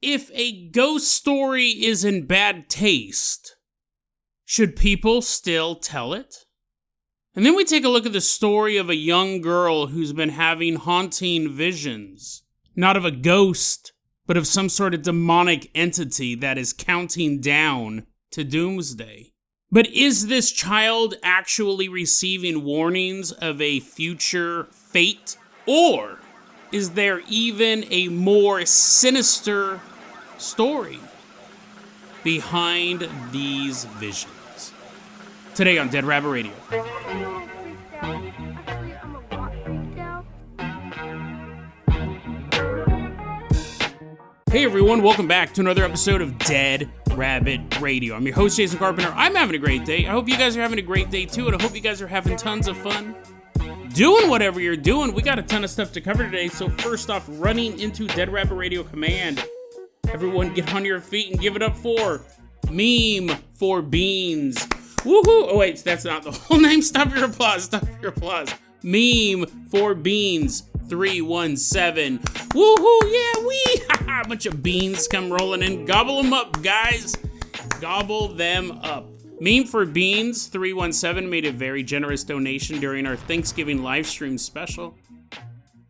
if a ghost story is in bad taste, should people still tell it? And then we take a look at the story of a young girl who's been having haunting visions, not of a ghost, but of some sort of demonic entity that is counting down to doomsday. But is this child actually receiving warnings of a future fate? Or is there even a more sinister story behind these visions? Today on Dead Rabbit Radio. Hey everyone, welcome back to another episode of Dead Rabbit Radio. I'm your host, Jason Carpenter. I'm having a great day. I hope you guys are having a great day too, and I hope you guys are having tons of fun doing whatever you're doing. We got a ton of stuff to cover today, so first off, running into Dead Rabbit Radio Command. Everyone get on your feet and give it up for Meme for Beans. Woohoo! Oh wait, that's not the whole name. Stop your applause. Meme for Beans 317. Woohoo! Yeah, wee! A bunch of beans come rolling in. Gobble them up, guys. Gobble them up. Meme for Beans 317 made a very generous donation during our Thanksgiving live stream special.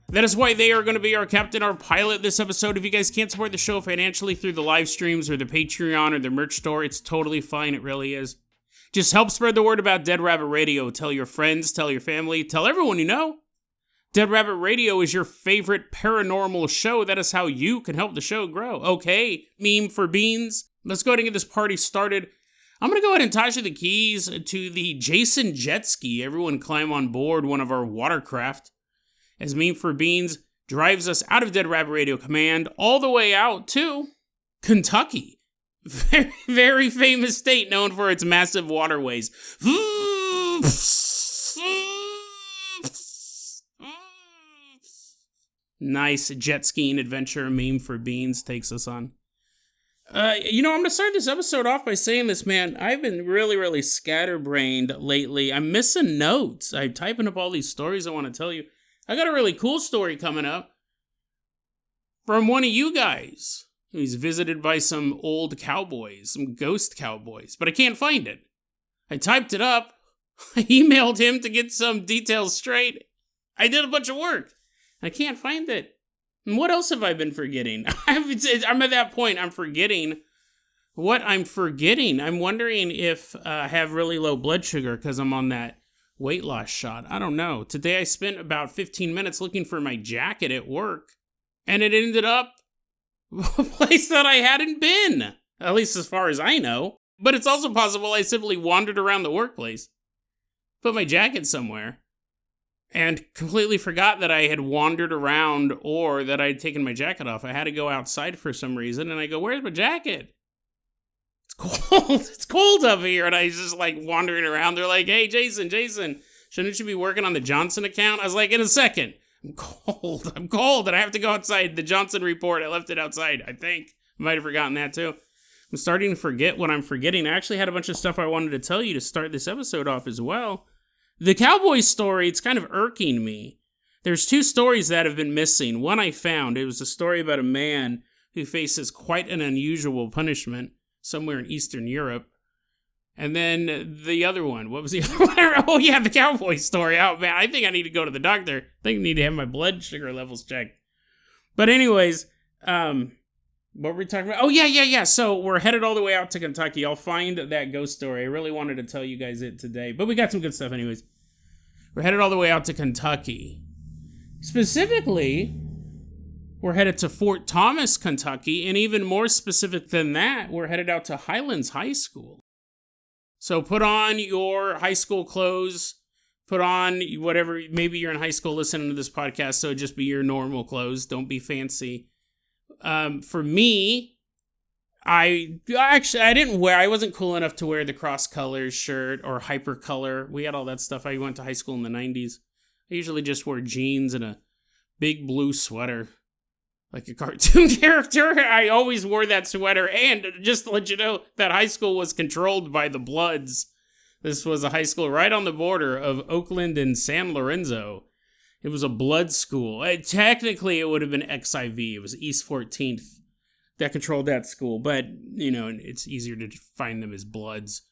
That is why they are going to be our captain, our pilot this episode. If you guys can't support the show financially through the live streams or the Patreon or the merch store, it's totally fine. It really is. Just help spread the word about Dead Rabbit Radio. Tell your friends, tell your family, tell everyone you know. Dead Rabbit Radio is your favorite paranormal show. That is how you can help the show grow. Okay, Meme for Beans. Let's go ahead and get this party started. I'm going to go ahead and toss you the keys to the Jason jet ski. Everyone climb on board one of our watercraft as Meme for Beans drives us out of Dead Rabbit Radio Command all the way out to Kentucky. Very, very famous state known for its massive waterways. Nice jet skiing adventure Meme for Beans takes us on. I'm going to start this episode off by saying this, man. I've been really scatterbrained lately. I'm missing notes. I'm typing up all these stories I want to tell you. I got a really cool story coming up from one of you guys. He's visited by some old cowboys, some ghost cowboys, but I can't find it. I typed it up. I emailed him to get some details straight. I did a bunch of work. I can't find it. And what else have I been forgetting? I'm at that point. I'm forgetting what I'm forgetting. I'm wondering if I have really low blood sugar because I'm on that weight loss shot. I don't know. Today I spent about 15 minutes looking for my jacket at work, and it ended up a place that I hadn't been, at least as far as I know. But it's also possible I simply wandered around the workplace, put my jacket somewhere, and completely forgot that I had wandered around or that I had taken my jacket off. I had to go outside for some reason, and I go, where's my jacket? It's cold. It's cold up here. And I was just like wandering around. They're like, hey, Jason, shouldn't you be working on the Johnson account? I was like, in a second. I'm cold, and I have to go outside. The Johnson report, I left it outside, I think. I might have forgotten that, too. I'm starting to forget what I'm forgetting. I actually had a bunch of stuff I wanted to tell you to start this episode off as well. The cowboy story, it's kind of irking me. There's two stories that have been missing. One I found. It was a story about a man who faces quite an unusual punishment somewhere in Eastern Europe. And then the other one. What was the other one? Oh, yeah, the cowboy story. Oh, man, I think I need to go to the doctor. I think I need to have my blood sugar levels checked. But anyways, what were we talking about? Oh, yeah. So we're headed all the way out to Kentucky. I'll find that ghost story. I really wanted to tell you guys it today. But we got some good stuff anyways. We're headed all the way out to Kentucky. Specifically, we're headed to Fort Thomas, Kentucky. And even more specific than that, we're headed out to Highlands High School. So put on your high school clothes, put on whatever, maybe you're in high school listening to this podcast, so just be your normal clothes, don't be fancy. For me, I wasn't cool enough to wear the cross colors shirt or hyper color. We had all that stuff. I went to high school in the 90s. I usually just wore jeans and a big blue sweater. Like a cartoon character. I always wore that sweater. And just to let you know, that high school was controlled by the Bloods. This was a high school right on the border of Oakland and San Lorenzo. It was a blood school. Technically, it would have been XIV. It was East 14th that controlled that school. But, it's easier to find them as Bloods.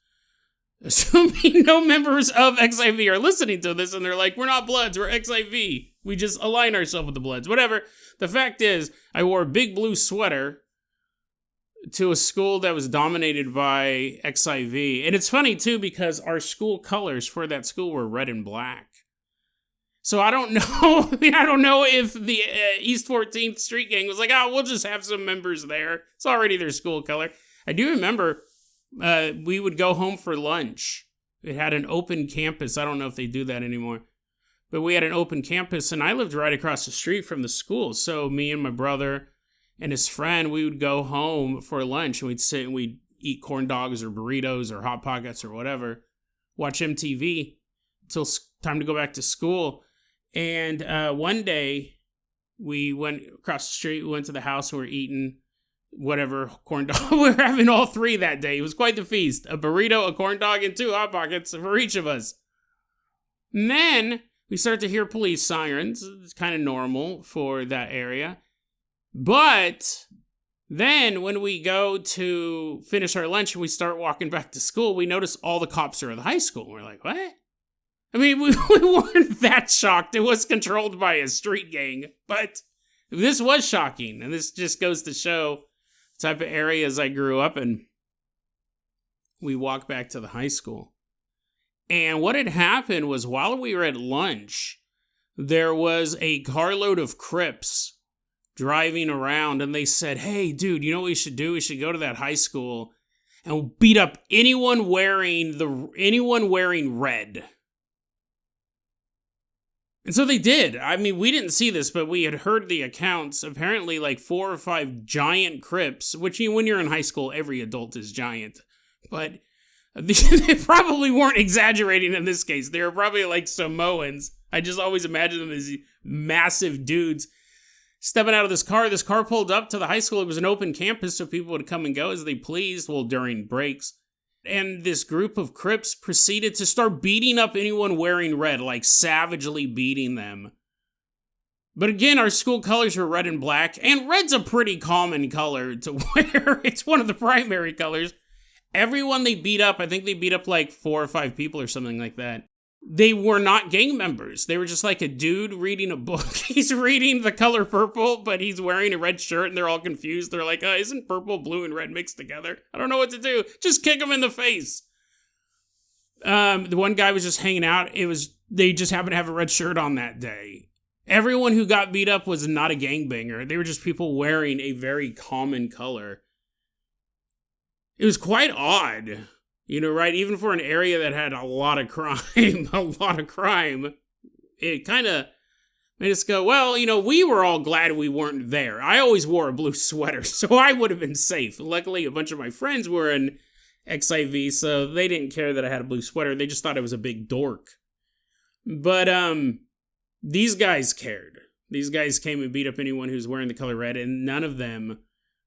Assuming no members of XIV are listening to this and they're like, we're not Bloods, we're XIV. We just align ourselves with the Bloods. Whatever. The fact is, I wore a big blue sweater to a school that was dominated by XIV. And it's funny, too, because our school colors for that school were red and black. So I don't know. I don't know if the East 14th Street Gang was like, we'll just have some members there. It's already their school color. I do remember we would go home for lunch. It had an open campus. I don't know if they do that anymore. But we had an open campus, and I lived right across the street from the school. So me and my brother and his friend, we would go home for lunch, and we'd sit and we'd eat corn dogs or burritos or Hot Pockets or whatever, watch MTV until time to go back to school. And one day, we went across the street, we went to the house, and we were eating whatever corn dog. We were having all three that day. It was quite the feast. A burrito, a corn dog, and 2 Hot Pockets for each of us. And then we start to hear police sirens. It's kind of normal for that area. But then when we go to finish our lunch and we start walking back to school, we notice all the cops are at the high school. We're like, what? I mean, we weren't that shocked. It was controlled by a street gang. But this was shocking. And this just goes to show the type of areas I grew up in. We walk back to the high school. And what had happened was while we were at lunch, there was a carload of Crips driving around, and they said, hey, dude, you know what we should do? We should go to that high school and beat up anyone wearing red. And so they did. I mean, we didn't see this, but we had heard the accounts. Apparently, like 4 or 5 giant Crips, which when you're in high school, every adult is giant. But they probably weren't exaggerating in this case. They were probably like Samoans. I just always imagine them as massive dudes stepping out of this car. This car pulled up to the high school. It was an open campus, so people would come and go as they pleased, during breaks. And this group of Crips proceeded to start beating up anyone wearing red, like savagely beating them. But again, our school colors were red and black, and red's a pretty common color to wear. It's one of the primary colors. Everyone they beat up, I think they beat up like 4 or 5 people or something like that. They were not gang members. They were just like a dude reading a book. He's reading The Color Purple, but he's wearing a red shirt, and they're all confused. They're like, isn't purple, blue, and red mixed together? I don't know what to do. Just kick him in the face. The one guy was just hanging out. They just happened to have a red shirt on that day. Everyone who got beat up was not a gangbanger. They were just people wearing a very common color. It was quite odd. Right? Even for an area that had a lot of crime, it kind of made us go, well, we were all glad we weren't there. I always wore a blue sweater, so I would have been safe. Luckily, a bunch of my friends were in XIV, so they didn't care that I had a blue sweater. They just thought I was a big dork. But these guys cared. These guys came and beat up anyone who's wearing the color red, and none of them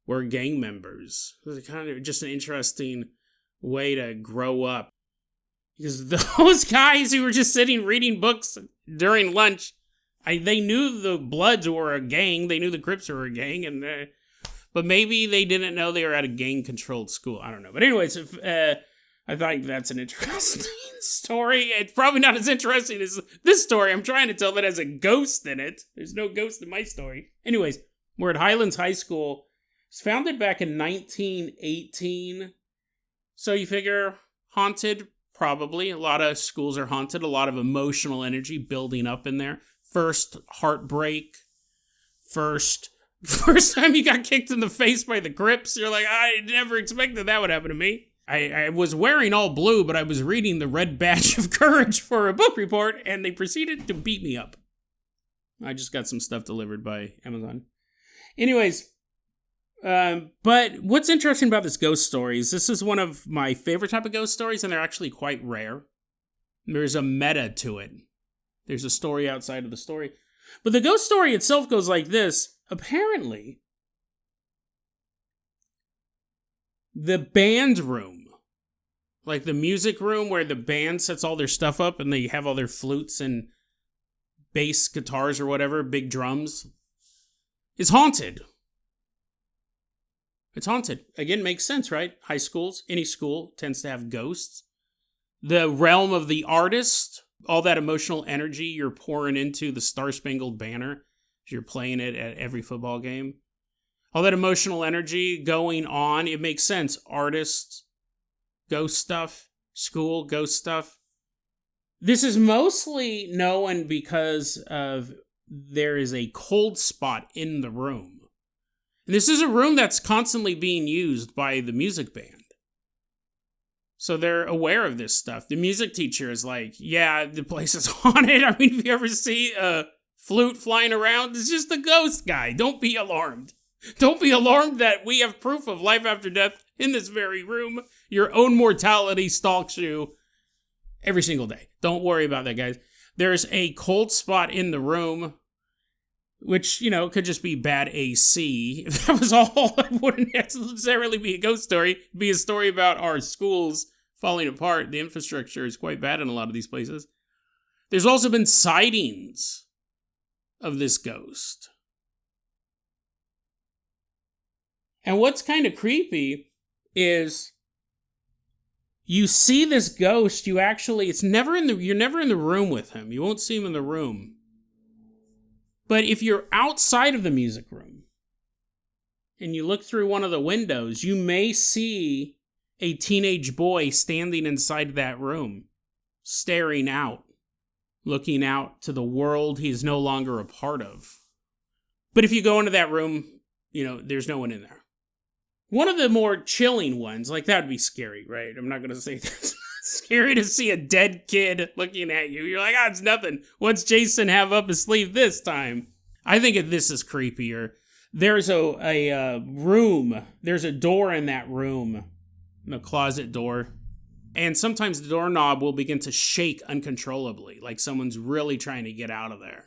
were gang members. It was kind of just an interesting way to grow up, because those guys who were just sitting reading books during lunch, they knew the Bloods were a gang, they knew the Crips were a gang, but maybe they didn't know they were at a gang-controlled school. I don't know. But anyways, I thought that's an interesting story. It's probably not as interesting as this story I'm trying to tell that has a ghost in it. There's no ghost in my story. Anyways, we're at Highlands High School. It's founded back in 1918. So you figure haunted, probably. A lot of schools are haunted. A lot of emotional energy building up in there. First heartbreak. First time you got kicked in the face by the Crips. You're like, I never expected that would happen to me. I was wearing all blue, but I was reading the Red Badge of Courage for a book report, and they proceeded to beat me up. I just got some stuff delivered by Amazon. Anyways, but what's interesting about this ghost story is this is one of my favorite type of ghost stories, and they're actually quite rare. There's a meta to it. There's a story outside of the story. But the ghost story itself goes like this. Apparently, the band room, like the music room where the band sets all their stuff up and they have all their flutes and bass guitars or whatever, big drums, is haunted. It's haunted. Again, makes sense, right? High schools, any school tends to have ghosts. The realm of the artist, all that emotional energy you're pouring into the Star-Spangled Banner, you're playing it at every football game. All that emotional energy going on, it makes sense. Artists, ghost stuff, school, ghost stuff. This is mostly known because of there is a cold spot in the room. And this is a room that's constantly being used by the music band. So they're aware of this stuff. The music teacher is like, yeah, the place is haunted. I mean, if you ever see a flute flying around, it's just a ghost guy. Don't be alarmed. Don't be alarmed that we have proof of life after death in this very room. Your own mortality stalks you every single day. Don't worry about that, guys. There's a cold spot in the room, which, could just be bad AC. If that was all, it wouldn't necessarily be a ghost story. It'd be a story about our schools falling apart. The infrastructure is quite bad in a lot of these places. There's also been sightings of this ghost. And what's kind of creepy is you see this ghost, you're never in the room with him. You won't see him in the room. But if you're outside of the music room and you look through one of the windows, you may see a teenage boy standing inside that room, staring out, looking out to the world he is no longer a part of. But if you go into that room, there's no one in there. One of the more chilling ones, like that would be scary, right? I'm not going to say that's scary to see a dead kid looking at you. You're like, it's nothing. What's Jason have up his sleeve this time? I think this is creepier. There's a room. There's a door in that room, a closet door. And sometimes the doorknob will begin to shake uncontrollably, like someone's really trying to get out of there.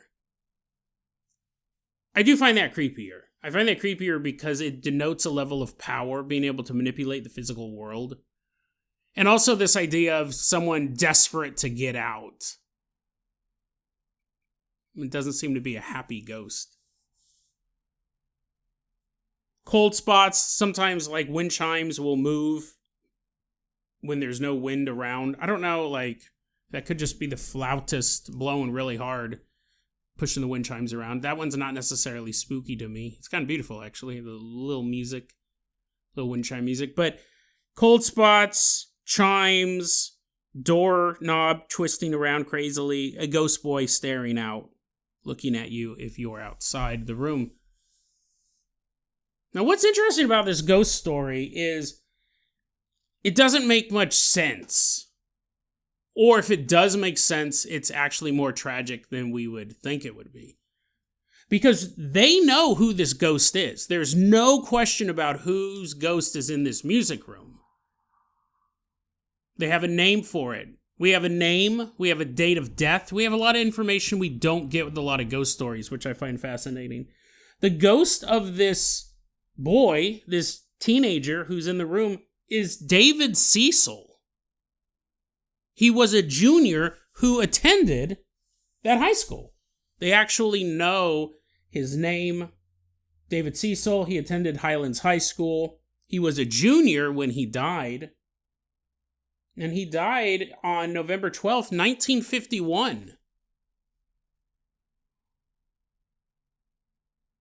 I do find that creepier. I find that creepier because it denotes a level of power, being able to manipulate the physical world. And also this idea of someone desperate to get out. It doesn't seem to be a happy ghost. Cold spots, sometimes like wind chimes will move when there's no wind around. I don't know, that could just be the flautist blowing really hard, pushing the wind chimes around. That one's not necessarily spooky to me. It's kind of beautiful, actually, the little music, little wind chime music. But cold spots, chimes, door knob twisting around crazily, a ghost boy staring out, looking at you if you're outside the room. Now, what's interesting about this ghost story is it doesn't make much sense. Or if it does make sense, it's actually more tragic than we would think it would be. Because they know who this ghost is. There's no question about whose ghost is in this music room. They have a name for it. We have a name. We have a date of death. We have a lot of information we don't get with a lot of ghost stories, which I find fascinating. The ghost of this boy, this teenager who's in the room, is David Cecil. He was a junior who attended that high school. They actually know his name, David Cecil. He attended Highlands High School. He was a junior when he died. And he died on November 12th, 1951.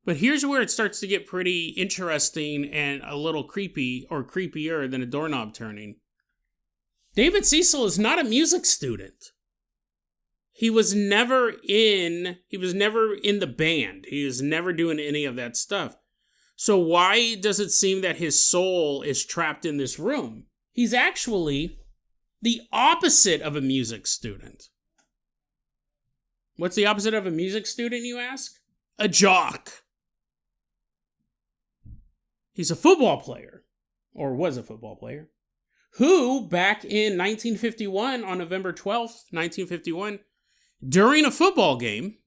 But here's where it starts to get pretty interesting and a little creepy, or creepier than a doorknob turning. David Cecil is not a music student. He was never in the band. He was never doing any of that stuff. So why does it seem that his soul is trapped in this room? He's actually the opposite of a music student. What's the opposite of a music student, you ask? A jock. He's a football player, or was a football player, who back in 1951, on November 12th, 1951, during a football game,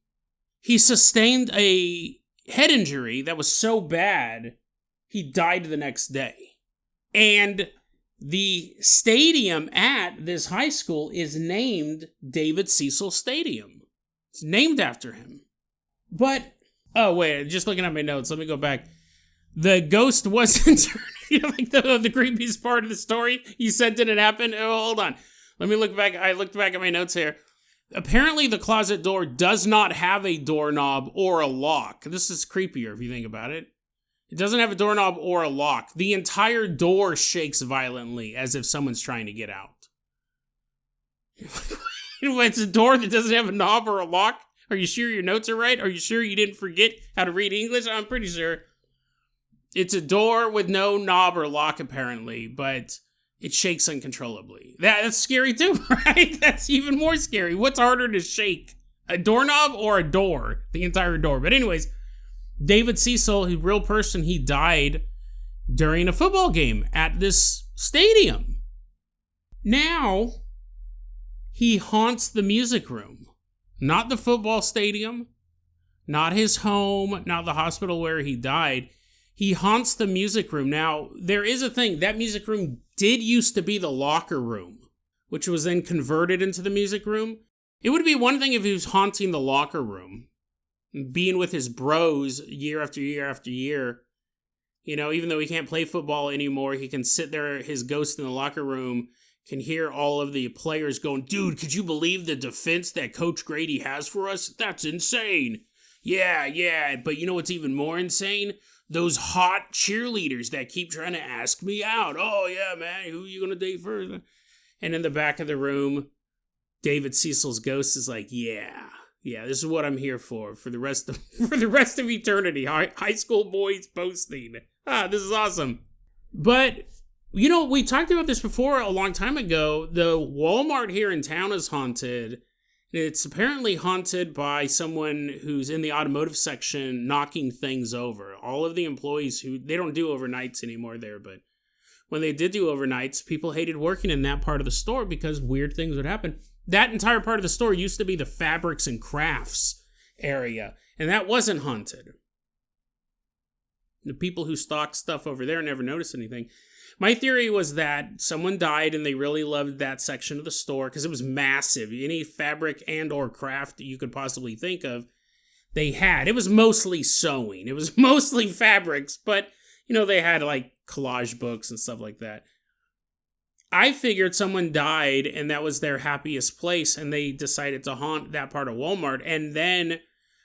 he sustained a head injury that was so bad, he died the next day. And the stadium at this high school is named David Cecil Stadium. It's named after him. But, oh wait, just looking at my notes, let me go back. The ghost wasn't like the creepiest part of the story. You said didn't happen. Oh, hold on. Let me look back. I looked back at my notes here. Apparently, the closet door does not have a doorknob or a lock. This is creepier if you think about it. It doesn't have a doorknob or a lock. The entire door shakes violently as if someone's trying to get out. It's a door that doesn't have a knob or a lock? Are you sure your notes are right? Are you sure you didn't forget how to read English? I'm pretty sure. It's a door with no knob or lock, apparently, but it shakes uncontrollably. That's scary too, right? That's even more scary. What's harder to shake? A doorknob or a door? The entire door. But anyways, David Cecil, a real person, he died during a football game at this stadium. Now, he haunts the music room. Not the football stadium, not his home, not the hospital where he died. He haunts the music room. Now, there is a thing. That music room did used to be the locker room, which was then converted into the music room. It would be one thing if he was haunting the locker room, being with his bros year after year after year. You know, even though he can't play football anymore, he can sit there, his ghost in the locker room, can hear all of the players going, dude, could you believe the defense that Coach Grady has for us? That's insane. Yeah, but you know what's even more insane? Those hot cheerleaders that keep trying to ask me out. Oh, yeah, man, who are you going to date first? And in the back of the room, David Cecil's ghost is like, yeah, this is what I'm here for the rest of eternity. High school boys posting. This is awesome. But, you know, we talked about this before a long time ago. The Walmart here in town is haunted. It's apparently haunted by someone who's in the automotive section knocking things over. All of the employees they don't do overnights anymore there, but when they did do overnights, people hated working in that part of the store because weird things would happen. That entire part of the store used to be the fabrics and crafts area, and that wasn't haunted. The people who stocked stuff over there never noticed anything. My theory was that someone died and they really loved that section of the store because it was massive. Any fabric and or craft that you could possibly think of, they had. It was mostly sewing. It was mostly fabrics, but, you know, they had like collage books and stuff like that. I figured someone died and that was their happiest place and they decided to haunt that part of Walmart. And then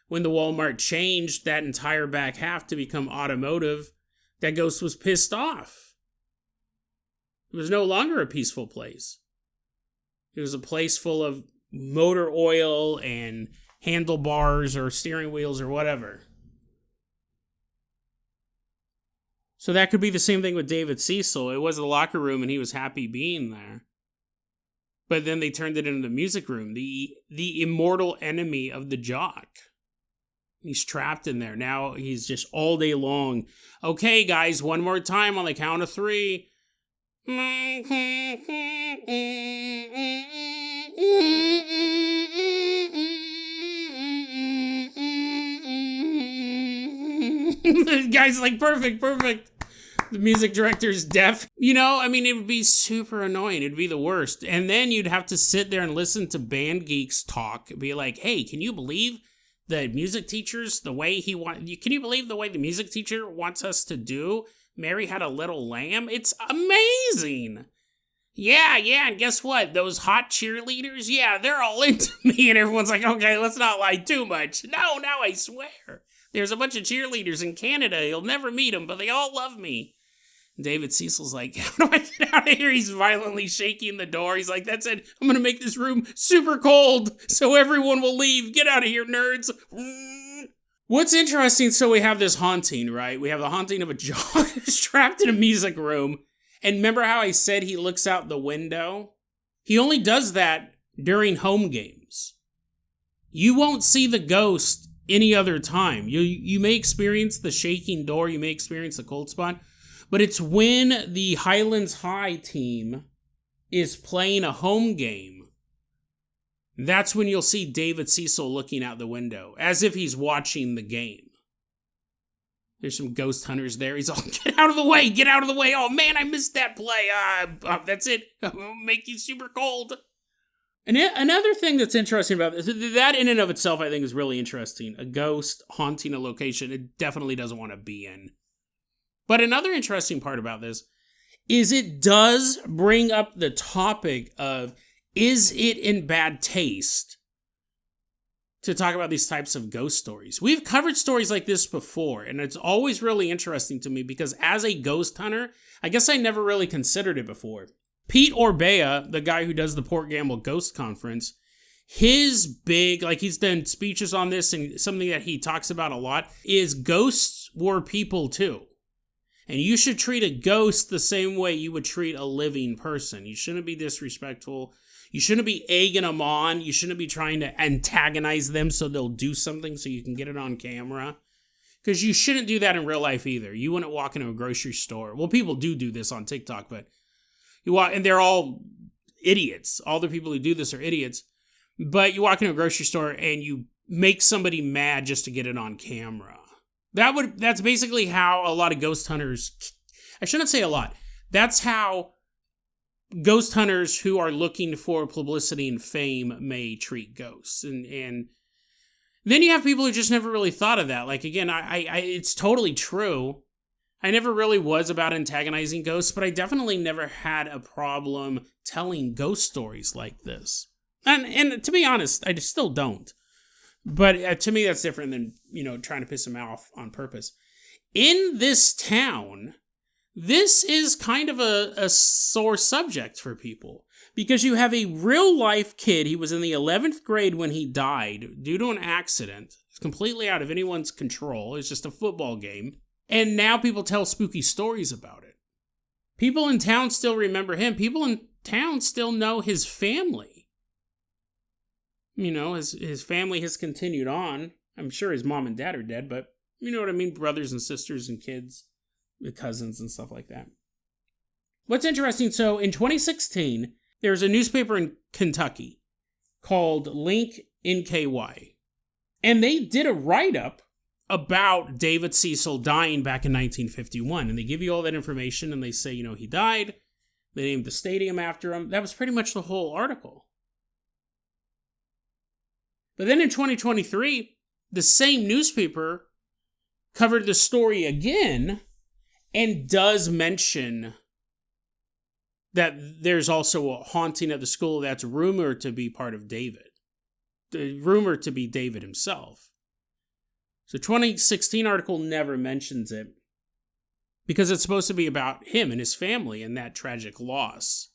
when the Walmart changed that entire back half to become automotive, that ghost was pissed off. It was no longer a peaceful place. It was a place full of motor oil and handlebars or steering wheels or whatever. So that could be the same thing with David Cecil. It was the locker room and he was happy being there. But then they turned it into the music room, the immortal enemy of the jock. He's trapped in there. Now he's just all day long. Okay, guys, one more time on the count of 3. The guy's like, perfect. The music director's deaf. You know, I mean, it would be super annoying. It'd be the worst. And then you'd have to sit there and listen to band geeks talk. Be like, hey, can you believe the music teacher's the way he wants? Can you believe the way the music teacher wants us to do? Mary Had a Little Lamb? It's amazing. Yeah, and guess what? Those hot cheerleaders, yeah, they're all into me. And everyone's like, okay, let's not lie too much. No, I swear. There's a bunch of cheerleaders in Canada. You'll never meet them, but they all love me. David Cecil's like, how do I get out of here? He's violently shaking the door. He's like, that's it. I'm going to make this room super cold so everyone will leave. Get out of here, nerds. What's interesting, so we have this haunting, right? We have the haunting of a jock who's trapped in a music room. And remember how I said he looks out the window? He only does that during home games. You won't see the ghost any other time. You may experience the shaking door, you may experience the cold spot, but it's when the Highlands High team is playing a home game. That's when you'll see David Cecil looking out the window, as if he's watching the game. There's some ghost hunters there. He's all, get out of the way! Oh man, I missed that play. That's it. I'll make you super cold. And another thing that's interesting about this, that in and of itself I think is really interesting. A ghost haunting a location it definitely doesn't want to be in. But another interesting part about this is it does bring up the topic of, is it in bad taste to talk about these types of ghost stories? We've covered stories like this before, and it's always really interesting to me because as a ghost hunter, I guess I never really considered it before. Pete Orbea, the guy who does the Port Gamble Ghost Conference, his big, like he's done speeches on this, and something that he talks about a lot is ghosts were people too. And you should treat a ghost the same way you would treat a living person. You shouldn't be disrespectful. You shouldn't be egging them on. You shouldn't be trying to antagonize them so they'll do something so you can get it on camera. Because you shouldn't do that in real life either. You wouldn't walk into a grocery store. Well, people do this on TikTok, but you walk, and they're all idiots. All the people who do this are idiots. But you walk into a grocery store and you make somebody mad just to get it on camera. That's basically how a lot of ghost hunters, I shouldn't say a lot, that's how ghost hunters who are looking for publicity and fame may treat ghosts. And then you have people who just never really thought of that. Like, again, I it's totally true. I never really was about antagonizing ghosts, but I definitely never had a problem telling ghost stories like this. And to be honest, I just still don't. But to me, that's different than, trying to piss them off on purpose. In this town, this is kind of a sore subject for people. Because you have a real-life kid. He was in the 11th grade when he died due to an accident. It's completely out of anyone's control. It's just a football game. And now people tell spooky stories about it. People in town still remember him. People in town still know his family. His family has continued on. I'm sure his mom and dad are dead, but you know what I mean? Brothers and sisters and kids, cousins and stuff like that. What's interesting, so in 2016, there's a newspaper in Kentucky called Link NKY. And they did a write-up about David Cecil dying back in 1951. And they give you all that information and they say, he died. They named the stadium after him. That was pretty much the whole article. But then in 2023, the same newspaper covered the story again and does mention that there's also a haunting at the school that's rumored to be part of David. Rumored to be David himself. So 2016 article never mentions it because it's supposed to be about him and his family and that tragic loss.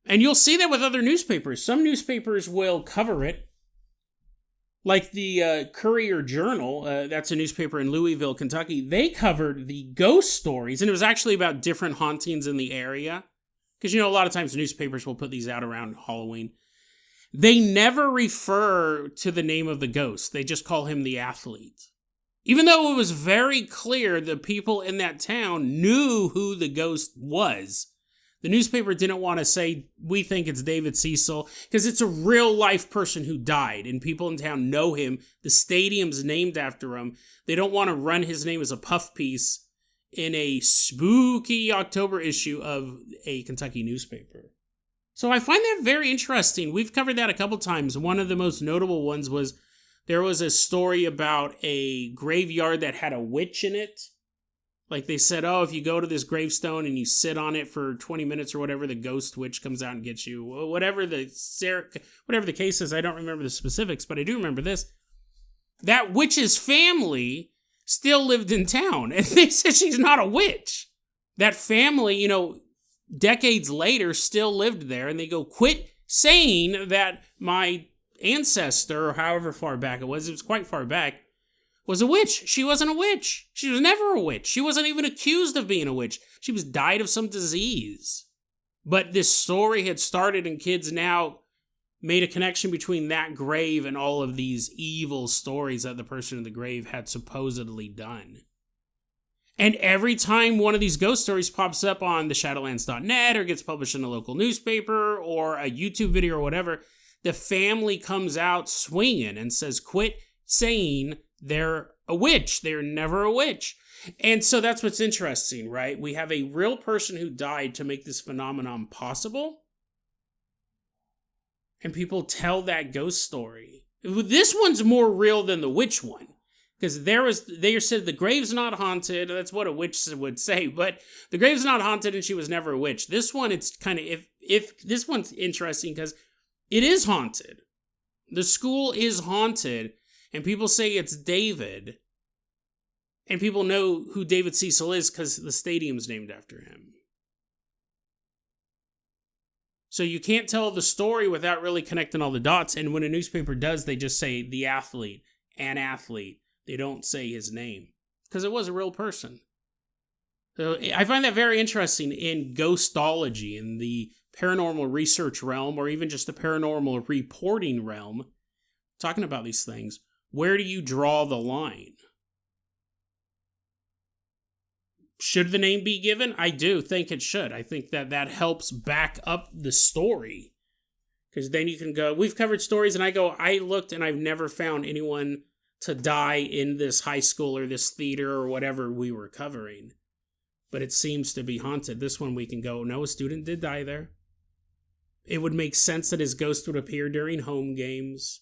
And you'll see that with other newspapers. Some newspapers will cover it. Like the Courier Journal, that's a newspaper in Louisville, Kentucky, they covered the ghost stories, and it was actually about different hauntings in the area. Because, a lot of times newspapers will put these out around Halloween. They never refer to the name of the ghost. They just call him the athlete. Even though it was very clear the people in that town knew who the ghost was. The newspaper didn't want to say, we think it's David Cecil, because it's a real-life person who died, and people in town know him. The stadium's named after him. They don't want to run his name as a puff piece in a spooky October issue of a Kentucky newspaper. So I find that very interesting. We've covered that a couple times. One of the most notable ones was there was a story about a graveyard that had a witch in it. Like they said, if you go to this gravestone and you sit on it for 20 minutes or whatever, the ghost witch comes out and gets you. Whatever the case is, I don't remember the specifics, but I do remember this. That witch's family still lived in town, and they said she's not a witch. That family, decades later still lived there, and they go, quit saying that my ancestor, or however far back it was quite far back, was a witch. She wasn't a witch. She was never a witch. She wasn't even accused of being a witch. She was died of some disease. But this story had started and kids now made a connection between that grave and all of these evil stories that the person in the grave had supposedly done. And every time one of these ghost stories pops up on the Shadowlands.net or gets published in a local newspaper or a YouTube video or whatever, the family comes out swinging and says, quit saying they're a witch. They're never a witch. And so that's what's interesting, right? We have a real person who died to make this phenomenon possible. And people tell that ghost story. This one's more real than the witch one. Because they said the grave's not haunted. That's what a witch would say, but the grave's not haunted and she was never a witch. This one, it's kind of, if this one's interesting because it is haunted. The school is haunted, and people say it's David. And people know who David Cecil is because the stadium's named after him. So you can't tell the story without really connecting all the dots. And when a newspaper does, they just say the athlete, an athlete. They don't say his name because it was a real person. So I find that very interesting in ghostology, in the paranormal research realm, or even just the paranormal reporting realm, talking about these things. Where do you draw the line? Should the name be given? I do think it should. I think that helps back up the story. Because then you can go, we've covered stories, and I looked and I've never found anyone to die in this high school or this theater or whatever we were covering. But it seems to be haunted. This one we can go, no, a student did die there. It would make sense that his ghost would appear during home games.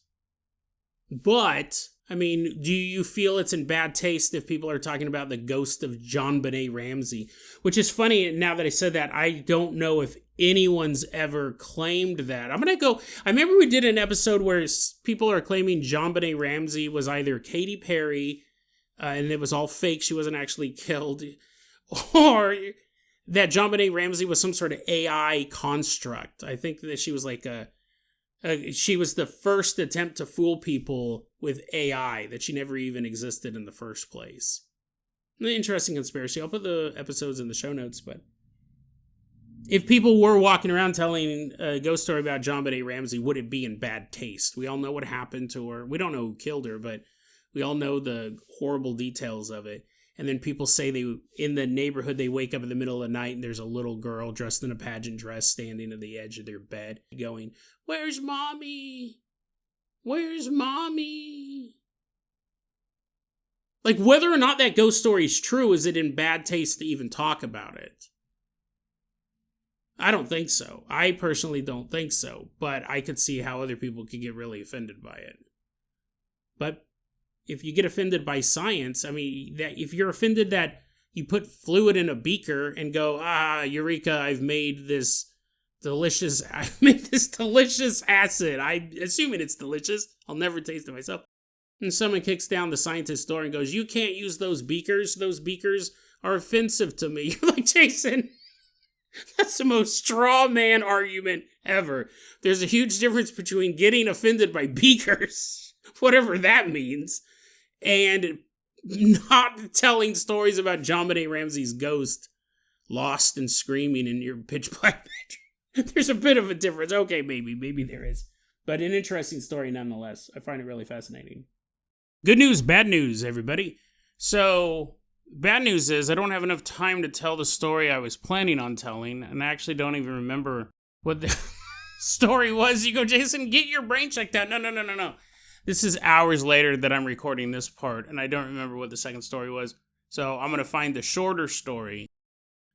But, I mean, do you feel it's in bad taste if people are talking about the ghost of John Benet Ramsey? Which is funny, now that I said that, I don't know if anyone's ever claimed that. I remember we did an episode where people are claiming John Benet Ramsey was either Katy Perry, and it was all fake, she wasn't actually killed, or that John Benet Ramsey was some sort of AI construct. I think that she was like she was the first attempt to fool people with AI, that she never even existed in the first place. An interesting conspiracy. I'll put the episodes in the show notes, but if people were walking around telling a ghost story about John Benet Ramsey, would it be in bad taste? We all know what happened to her. We don't know who killed her, but we all know the horrible details of it. And then people say in the neighborhood, they wake up in the middle of the night and there's a little girl dressed in a pageant dress standing at the edge of their bed going, "Where's mommy? Where's mommy?" Like, whether or not that ghost story is true, is it in bad taste to even talk about it? I don't think so. I personally don't think so. But I could see how other people could get really offended by it. But if you get offended by science, I mean, that if you're offended that you put fluid in a beaker and go, eureka, I've made this delicious acid. I'm assuming it's delicious. I'll never taste it myself. And someone kicks down the scientist's door and goes, "You can't use those beakers. Those beakers are offensive to me." You're like, Jason, that's the most straw man argument ever. There's a huge difference between getting offended by beakers, whatever that means, and not telling stories about John Benet Ramsey's ghost lost and screaming in your pitch black bedroom. There's a bit of a difference. Okay, maybe there is. But an interesting story nonetheless. I find it really fascinating. Good news, bad news, everybody. So, bad news is I don't have enough time to tell the story I was planning on telling, and I actually don't even remember what the story was. You go, Jason, get your brain checked out. No. This is hours later that I'm recording this part, and I don't remember what the second story was. So I'm going to find the shorter story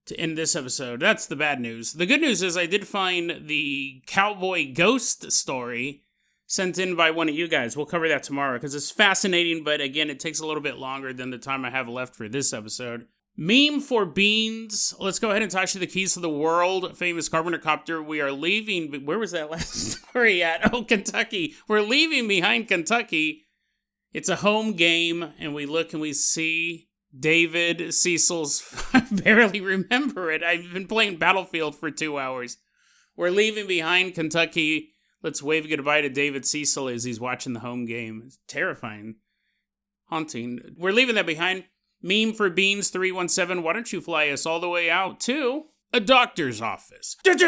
to end this episode. That's the bad news. The good news is I did find the cowboy ghost story sent in by one of you guys. We'll cover that tomorrow because it's fascinating, but again, it takes a little bit longer than the time I have left for this episode. Meme for beans. Let's go ahead and touch the keys to the world. Famous Carpenter Copter. We are leaving. Where was that last story at? Oh, Kentucky. We're leaving behind Kentucky. It's a home game, and we look and we see David Cecil's. I barely remember it. I've been playing Battlefield for 2 hours. We're leaving behind Kentucky. Let's wave goodbye to David Cecil as he's watching the home game. It's terrifying. Haunting. We're leaving that behind. Meme for Beans 317, why don't you fly us all the way out to a doctor's office? Because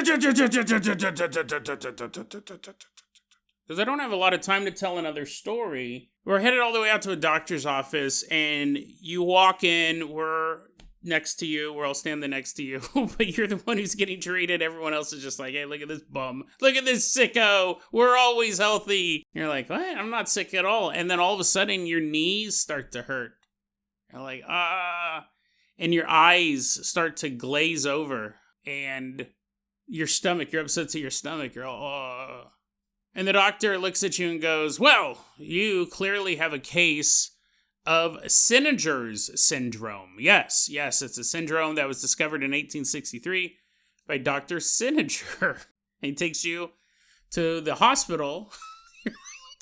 I don't have a lot of time to tell another story. We're headed all the way out to a doctor's office, and you walk in, we're next to you, we're all standing next to you, but you're the one who's getting treated. Everyone else is just like, "Hey, look at this bum. Look at this sicko. We're always healthy." You're like, "What? I'm not sick at all." And then all of a sudden, your knees start to hurt. You're like, and your eyes start to glaze over, and your stomach, you're upset to your stomach, you're all, And the doctor looks at you and goes, "Well, you clearly have a case of Singer's syndrome. Yes, it's a syndrome that was discovered in 1863 by Dr. Singer. He takes you to the hospital.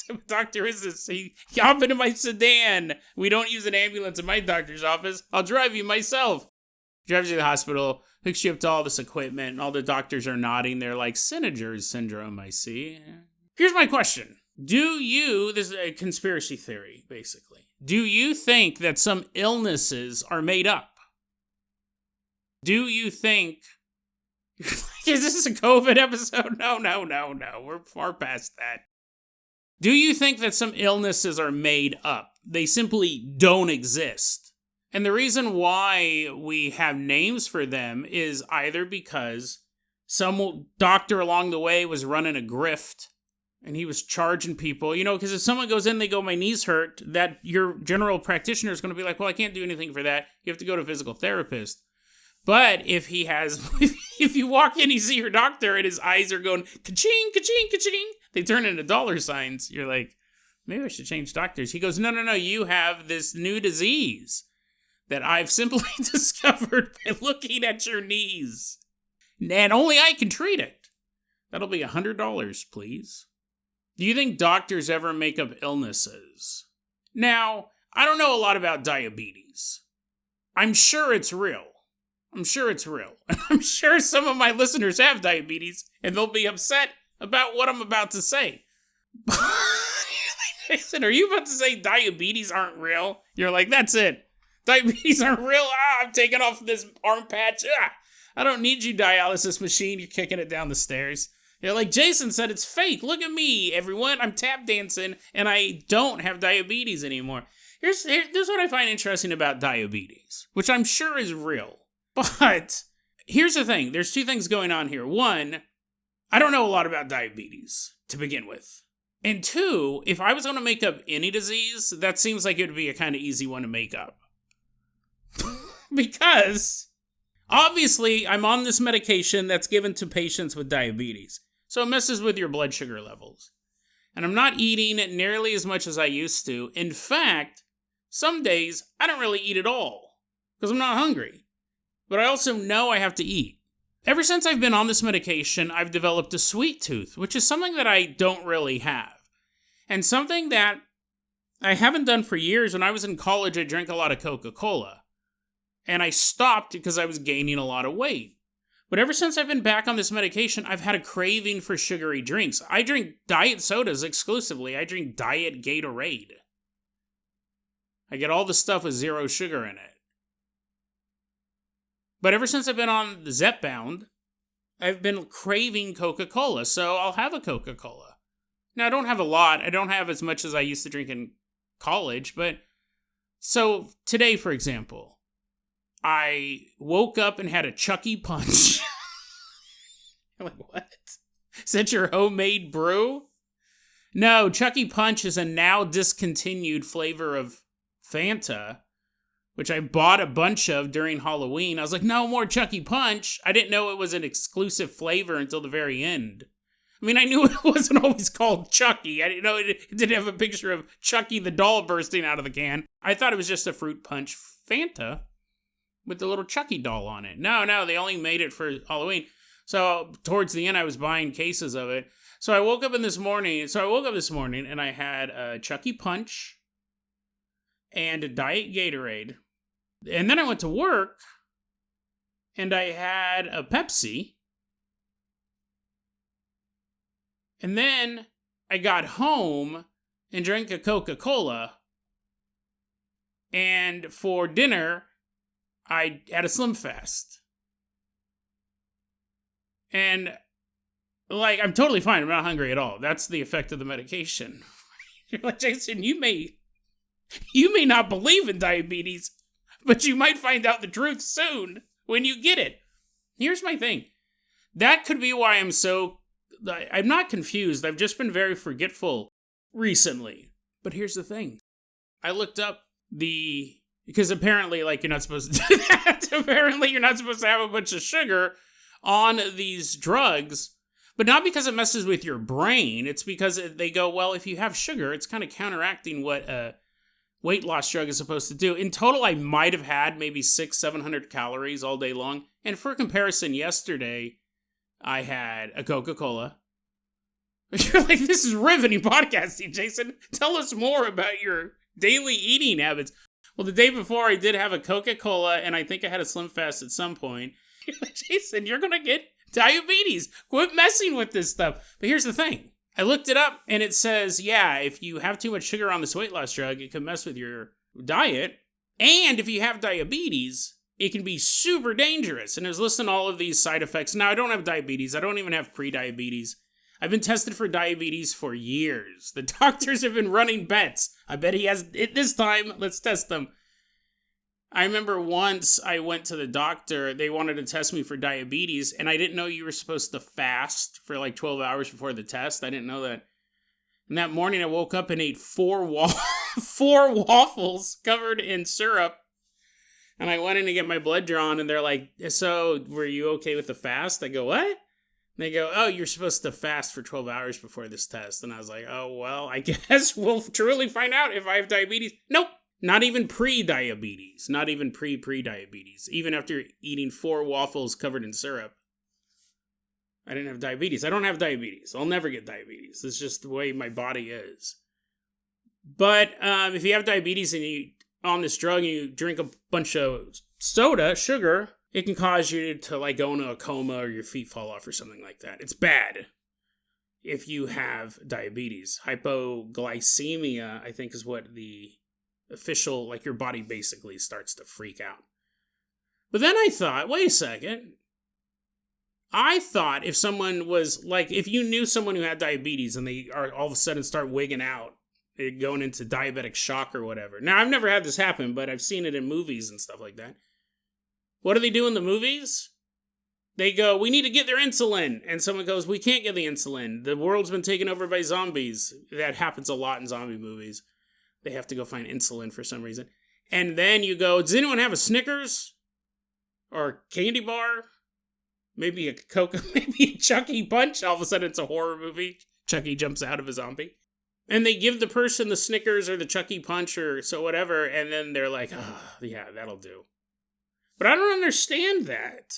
What doctor is this? Hop into my sedan. We don't use an ambulance in my doctor's office. I'll drive you myself. Drives you to the hospital, hooks you up to all this equipment, and all the doctors are nodding. They're like, Singer's syndrome, I see. Here's my question. This is a conspiracy theory, basically. Do you think that some illnesses are made up? Do you think... Is this a COVID episode? No. We're far past that. Do you think that some illnesses are made up? They simply don't exist. And the reason why we have names for them is either because some doctor along the way was running a grift and he was charging people, because if someone goes in, they go, my knees hurt, that your general practitioner is going to be like, well, I can't do anything for that. You have to go to a physical therapist. But if you walk in, you see your doctor and his eyes are going, ka-ching, ka-ching, ka-ching, they turn into dollar signs. You're like, maybe I should change doctors. He goes, no, you have this new disease that I've simply discovered by looking at your knees. And only I can treat it. That'll be $100, please. Do you think doctors ever make up illnesses? Now, I don't know a lot about diabetes. I'm sure it's real. I'm sure some of my listeners have diabetes, and they'll be upset about what I'm about to say. Jason, are you about to say diabetes aren't real? You're like, that's it. Diabetes aren't real? I'm taking off this arm patch. I don't need you, dialysis machine. You're kicking it down the stairs. You're like, Jason said it's fake. Look at me, everyone. I'm tap dancing, and I don't have diabetes anymore. Here's what I find interesting about diabetes, which I'm sure is real. But here's the thing. There's two things going on here. One, I don't know a lot about diabetes to begin with. And two, if I was going to make up any disease, that seems like it would be a kind of easy one to make up. Because, obviously, I'm on this medication that's given to patients with diabetes. So it messes with your blood sugar levels. And I'm not eating nearly as much as I used to. In fact, some days, I don't really eat at all. Because I'm not hungry. But I also know I have to eat. Ever since I've been on this medication, I've developed a sweet tooth, which is something that I don't really have. And something that I haven't done for years. When I was in college, I drank a lot of Coca-Cola. And I stopped because I was gaining a lot of weight. But ever since I've been back on this medication, I've had a craving for sugary drinks. I drink diet sodas exclusively. I drink diet Gatorade. I get all the stuff with zero sugar in it. But ever since I've been on the Zepbound, I've been craving Coca-Cola, so I'll have a Coca-Cola. Now, I don't have a lot. I don't have as much as I used to drink in college, but... So, today, for example, I woke up and had a Chucky Punch. I'm like, what? Is that your homemade brew? No, Chucky Punch is a now discontinued flavor of Fanta, which I bought a bunch of during Halloween. I was like, no more Chucky Punch. I didn't know it was an exclusive flavor until the very end. I mean, I knew it wasn't always called Chucky. I didn't know it didn't have a picture of Chucky the doll bursting out of the can. I thought it was just a fruit punch Fanta with the little Chucky doll on it. No, they only made it for Halloween. So towards the end, I was buying cases of it. So I woke up this morning and I had a Chucky Punch and a Diet Gatorade. And then I went to work, and I had a Pepsi. And then I got home and drank a Coca-Cola. And for dinner, I had a Slim Fast. And, I'm totally fine. I'm not hungry at all. That's the effect of the medication. You're like, Jason, you may not believe in diabetes, but you might find out the truth soon when you get it. Here's my thing. That could be why I'm not confused. I've just been very forgetful recently. But here's the thing. I looked up because apparently, you're not supposed to do that. Apparently, you're not supposed to have a bunch of sugar on these drugs. But not because it messes with your brain. It's because they go, well, if you have sugar, it's kind of counteracting what weight loss drug is supposed to do. In total, I might have had maybe 600-700 calories all day long. And for comparison, yesterday, I had a Coca-Cola. You're like, this is riveting podcasting, Jason. Tell us more about your daily eating habits. Well, the day before, I did have a Coca-Cola, and I think I had a Slim Fast at some point. You're like, Jason, you're going to get diabetes. Quit messing with this stuff. But here's the thing. I looked it up, and it says, yeah, if you have too much sugar on this weight loss drug, it can mess with your diet. And if you have diabetes, it can be super dangerous. And it was listing all of these side effects. Now, I don't have diabetes. I don't even have pre-diabetes. I've been tested for diabetes for years. The doctors have been running bets. I bet he has it this time. Let's test them. I remember once I went to the doctor, they wanted to test me for diabetes, and I didn't know you were supposed to fast for like 12 hours before the test. I didn't know that. And that morning I woke up and ate four waffles covered in syrup. And I went in to get my blood drawn, and they're like, so were you okay with the fast? I go, what? And they go, oh, you're supposed to fast for 12 hours before this test. And I was like, oh, well, I guess we'll truly find out if I have diabetes. Nope. Not even pre-diabetes. Not even pre-diabetes. Even after eating 4 waffles covered in syrup. I didn't have diabetes. I don't have diabetes. I'll never get diabetes. It's just the way my body is. But if you have diabetes and you on this drug and you drink a bunch of soda, sugar, it can cause you to like go into a coma or your feet fall off or something like that. It's bad if you have diabetes. Hypoglycemia, I think, is what the official, like your body basically starts to freak out. But then I thought, wait a second. I thought if someone was like, if you knew someone who had diabetes and they are all of a sudden start wigging out, going into diabetic shock or whatever. Now, I've never had this happen, but I've seen it in movies and stuff like that. What do they do in the movies? They go, we need to get their insulin. And someone goes, we can't get the insulin. The world's been taken over by zombies. That happens a lot in zombie movies. They have to go find insulin for some reason. And then you go, does anyone have a Snickers? Or a candy bar? Maybe a Coke, maybe a Chucky punch. All of a sudden it's a horror movie. Chucky jumps out of a zombie. And they give the person the Snickers or the Chucky punch or so whatever. And then they're like, oh, yeah, that'll do. But I don't understand that.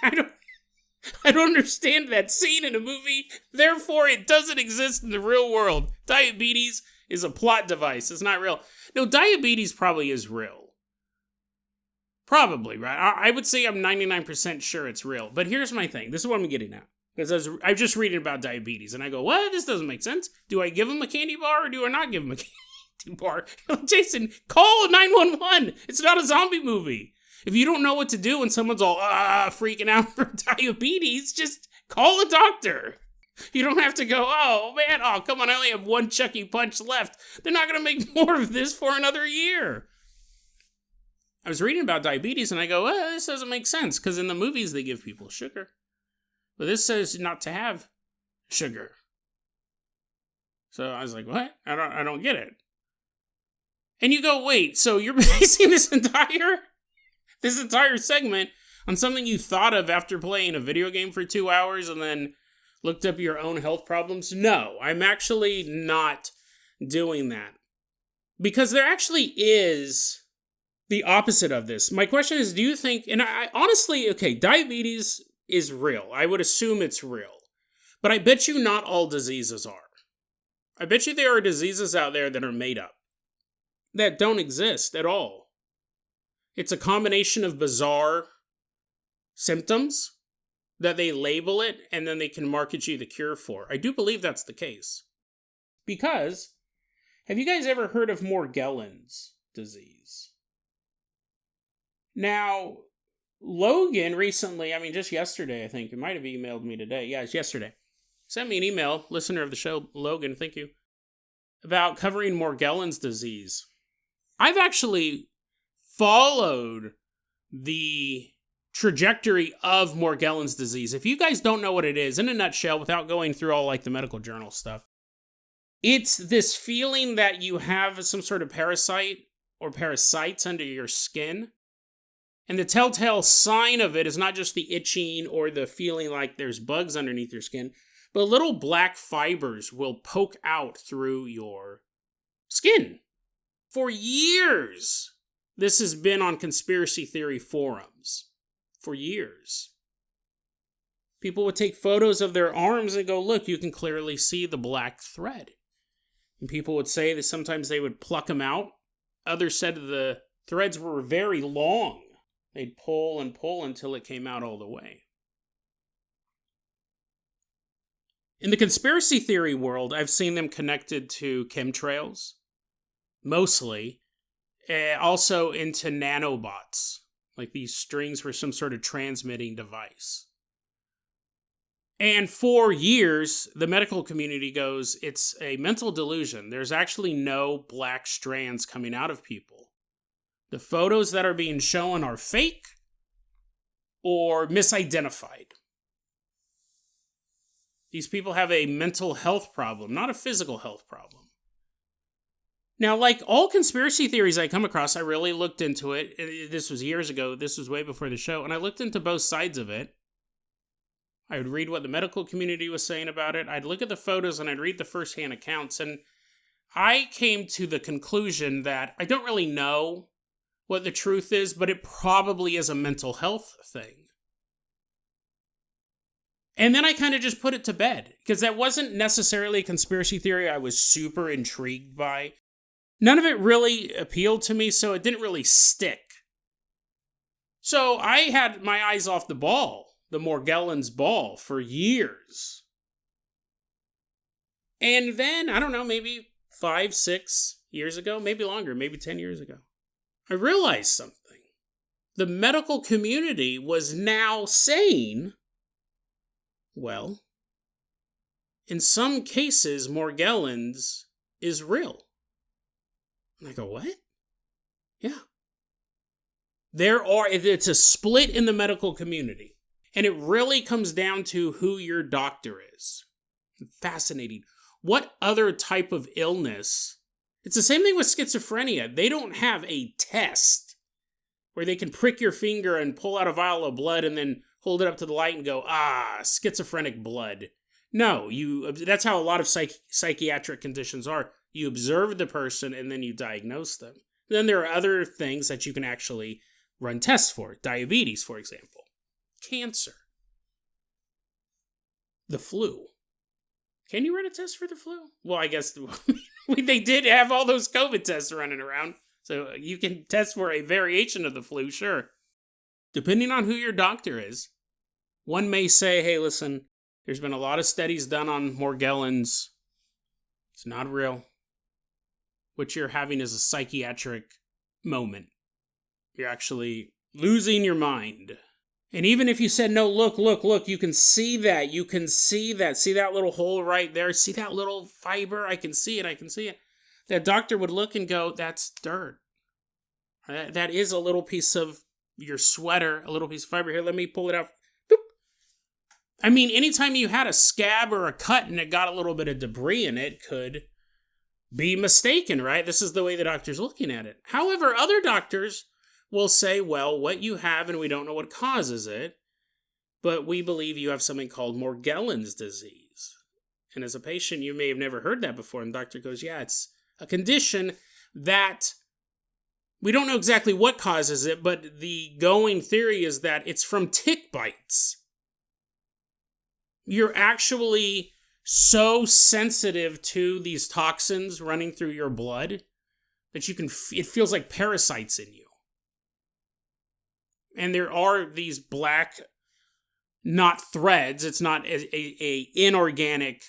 I don't understand that scene in a movie. Therefore, it doesn't exist in the real world. Diabetes is a plot device. It's not real. No, diabetes probably is real. Probably, right? I would say I'm 99% sure it's real. But here's my thing. This is what I'm getting at. Because I'm just reading about diabetes. And I go, what? This doesn't make sense. Do I give them a candy bar or do I not give them a candy bar? Jason, call 911. It's not a zombie movie. If you don't know what to do when someone's all freaking out for diabetes, just call a doctor. You don't have to go, oh, man, oh, come on, I only have 1 Chucky punch left. They're not going to make more of this for another year. I was reading about diabetes, and I go, well, this doesn't make sense, because in the movies they give people sugar. But this says not to have sugar. So I was like, what? I don't get it. And you go, wait, so you're basing this entire segment on something you thought of after playing a video game for 2 hours and then looked up your own health problems? No, I'm actually not doing that. Because there actually is the opposite of this. My question is, do you think, and I honestly, okay, diabetes is real. I would assume it's real. But I bet you not all diseases are. I bet you there are diseases out there that are made up, that don't exist at all. It's a combination of bizarre symptoms that they label it, and then they can market you the cure for. I do believe that's the case. Because, have you guys ever heard of Morgellons disease? Now, Logan recently, just yesterday, I think, he might have emailed me today. Yeah, it's yesterday. Sent me an email, listener of the show, Logan, thank you, about covering Morgellons disease. I've actually followed the trajectory of Morgellons disease. If you guys don't know what it is, in a nutshell, without going through all like the medical journal stuff, it's this feeling that you have some sort of parasite or parasites under your skin. And the telltale sign of it is not just the itching or the feeling like there's bugs underneath your skin, but little black fibers will poke out through your skin. For years, this has been on conspiracy theory forums. For years. People would take photos of their arms and go, look, you can clearly see the black thread. And people would say that sometimes they would pluck them out. Others said the threads were very long. They'd pull and pull until it came out all the way. In the conspiracy theory world, I've seen them connected to chemtrails, mostly. Also into nanobots, like these strings were some sort of transmitting device. And for years, the medical community goes, it's a mental delusion. There's actually no black strands coming out of people. The photos that are being shown are fake or misidentified. These people have a mental health problem, not a physical health problem. Now, like all conspiracy theories I come across, I really looked into it. This was years ago. This was way before the show. And I looked into both sides of it. I would read what the medical community was saying about it. I'd look at the photos and I'd read the firsthand accounts. And I came to the conclusion that I don't really know what the truth is, but it probably is a mental health thing. And then I kind of just put it to bed, because that wasn't necessarily a conspiracy theory I was super intrigued by. None of it really appealed to me, so it didn't really stick. So I had my eyes off the ball, the Morgellons ball, for years. And then, I don't know, maybe 5, 6 years ago, maybe longer, maybe 10 years ago, I realized something. The medical community was now saying, well, in some cases, Morgellons is real. And I go, what? Yeah. It's a split in the medical community. And it really comes down to who your doctor is. Fascinating. What other type of illness? It's the same thing with schizophrenia. They don't have a test where they can prick your finger and pull out a vial of blood and then hold it up to the light and go, schizophrenic blood. No, that's how a lot of psychiatric conditions are. You observe the person and then you diagnose them. Then there are other things that you can actually run tests for. Diabetes, for example. Cancer. The flu. Can you run a test for the flu? Well, I guess they did have all those COVID tests running around. So you can test for a variation of the flu, sure. Depending on who your doctor is. One may say, hey, listen, there's been a lot of studies done on Morgellons. It's not real. What you're having is a psychiatric moment. You're actually losing your mind. And even if you said, no, look, you can see that. You can see that. See that little hole right there? See that little fiber? I can see it. That doctor would look and go, that's dirt. That is a little piece of your sweater, a little piece of fiber. Here, let me pull it out. Boop. I mean, anytime you had a scab or a cut and it got a little bit of debris in it, could be mistaken, right? This is the way the doctor's looking at it. However, other doctors will say, well, what you have, and we don't know what causes it, but we believe you have something called Morgellons disease. And as a patient, you may have never heard that before. And the doctor goes, yeah, it's a condition that we don't know exactly what causes it, but the going theory is that it's from tick bites. You're actually so sensitive to these toxins running through your blood that it feels like parasites in you. And there are these black, not threads, it's not a inorganic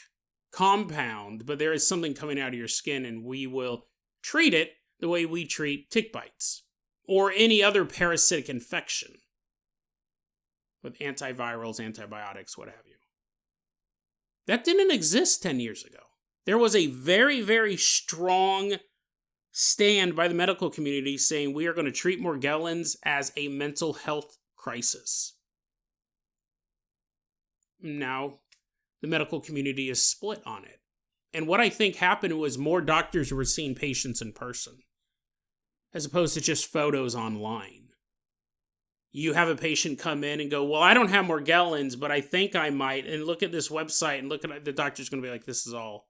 compound, but there is something coming out of your skin, and we will treat it the way we treat tick bites or any other parasitic infection with antivirals, antibiotics, what have you. That didn't exist 10 years ago. There was a very, very strong stand by the medical community saying we are going to treat Morgellons as a mental health crisis. Now, the medical community is split on it. And what I think happened was more doctors were seeing patients in person, as opposed to just photos online. You have a patient come in and go, well, I don't have Morgellons, but I think I might. And look at this website and look at the doctor's going to be like, this is all